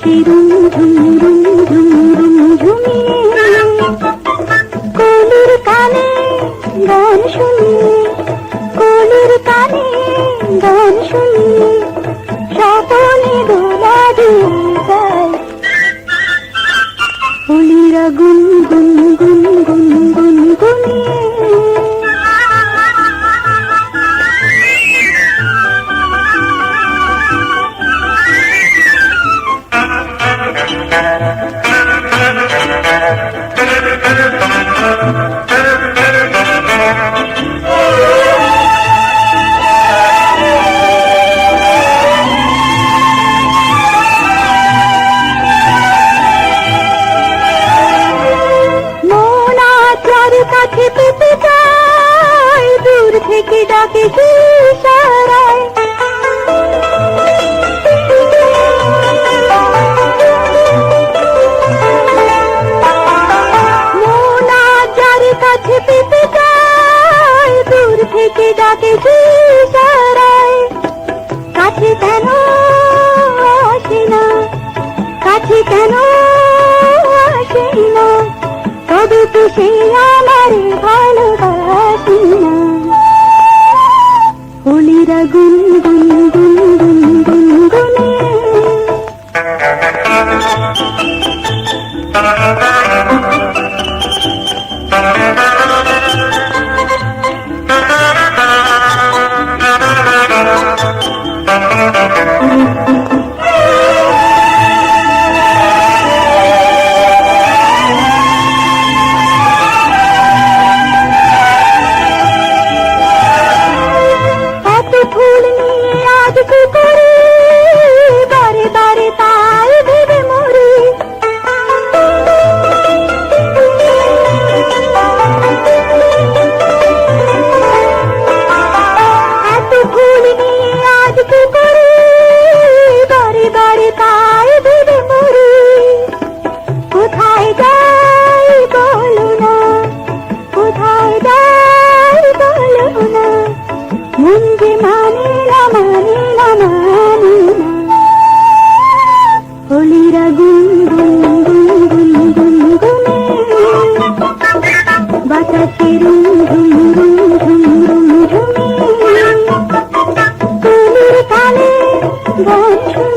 বাতাসে রুম ঝুম রুম ঝুম রুম ঝুমিয়ে কলির কানে গান শুনিয়ে কলির কানে গান শুনিয়ে স্বপনে দোলা দিয়ে যায় কলিরা গুন গুন গুন গুন গুন গুনিয়ে কাছে পেতে চাই দূর থেকে ডাকে ইশারায় মন যার কাছে পেতে চাই দূর থেকে ডাকে ইশারায় কাছে কেন আসে না কাছে কেন আসে না তবে তো সে আমার ভালোবাসি না কলিরা গুন গুন গুন গুন গুন গুনে ফুল নিয়ে আজ কি করি বারে বারে তাই ভেবে মরি এত ফুল নিয়ে আজ কি করি বারে বারে তাই ভেবে মরি কোথায় যাই বলো না কোথায় যাই বলো না মন যে মানে না মানে না মানে না কলিরা গুন গুন গুন গুন গুন গুনে বাতাসে রুম ঝুম রুম ঝুম রুম ঝুমিয়ে কলির কানে গান